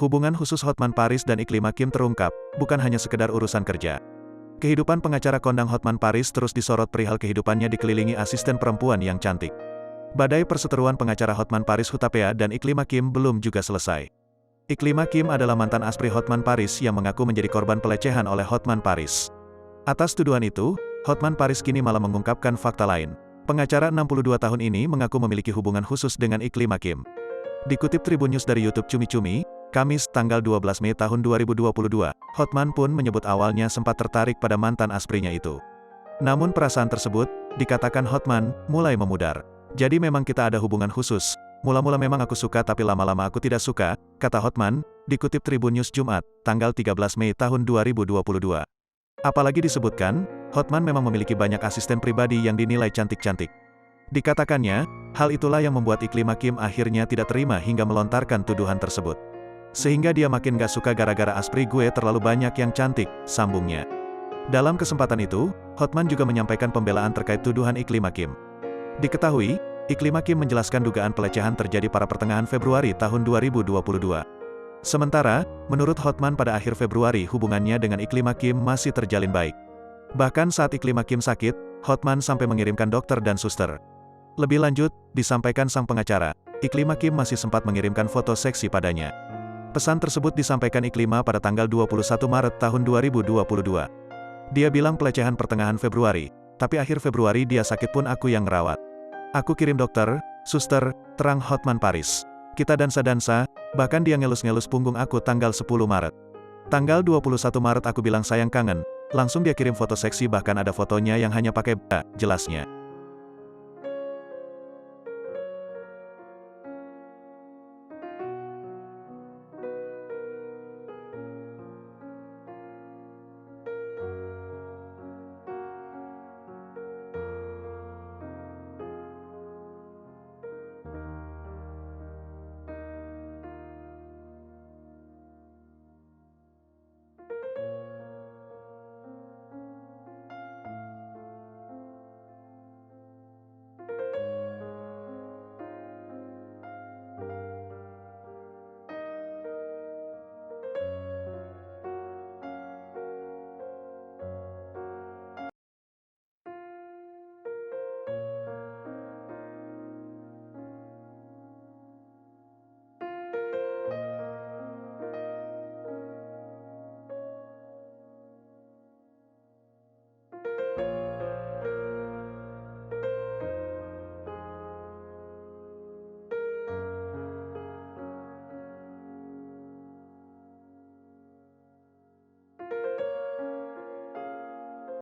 hubungan khusus Hotman Paris dan Iklima Kim terungkap, bukan hanya sekedar urusan kerja. Kehidupan pengacara kondang Hotman Paris terus disorot perihal kehidupannya dikelilingi asisten perempuan yang cantik. Badai perseteruan pengacara Hotman Paris Hutapea dan Iklima Kim belum juga selesai. Iklima Kim adalah mantan aspri Hotman Paris yang mengaku menjadi korban pelecehan oleh Hotman Paris. Atas tuduhan itu, Hotman Paris kini malah mengungkapkan fakta lain. Pengacara 62 tahun ini mengaku memiliki hubungan khusus dengan Iklima Kim. Dikutip Tribun News dari YouTube Cumi Cumi, Kamis tanggal 12 Mei tahun 2022, Hotman pun menyebut awalnya sempat tertarik pada mantan asprinya itu. Namun perasaan tersebut, dikatakan Hotman, mulai memudar. Jadi memang kita ada hubungan khusus. Mula-mula memang aku suka tapi lama-lama aku tidak suka, kata Hotman, dikutip Tribun News Jumat, tanggal 13 Mei tahun 2022. Apalagi disebutkan, Hotman memang memiliki banyak asisten pribadi yang dinilai cantik-cantik. Dikatakannya, hal itulah yang membuat Iklima Kim akhirnya tidak terima hingga melontarkan tuduhan tersebut. Sehingga dia makin gak suka gara-gara aspri gue terlalu banyak yang cantik, sambungnya. Dalam kesempatan itu, Hotman juga menyampaikan pembelaan terkait tuduhan Iklima Kim. Diketahui, Iklima Kim menjelaskan dugaan pelecehan terjadi pada pertengahan Februari tahun 2022. Sementara, menurut Hotman pada akhir Februari hubungannya dengan Iklima Kim masih terjalin baik. Bahkan saat Iklima Kim sakit, Hotman sampai mengirimkan dokter dan suster. Lebih lanjut, disampaikan sang pengacara, Iklima Kim masih sempat mengirimkan foto seksi padanya. Pesan tersebut disampaikan Iklima pada tanggal 21 Maret tahun 2022. Dia bilang pelecehan pertengahan Februari, tapi akhir Februari dia sakit pun aku yang ngerawat. Aku kirim dokter, suster, terang Hotman Paris. Kita dansa-dansa, bahkan dia ngelus-ngelus punggung aku tanggal 10 Maret. Tanggal 21 Maret aku bilang sayang kangen, langsung dia kirim foto seksi bahkan ada fotonya yang hanya pakai jelasnya.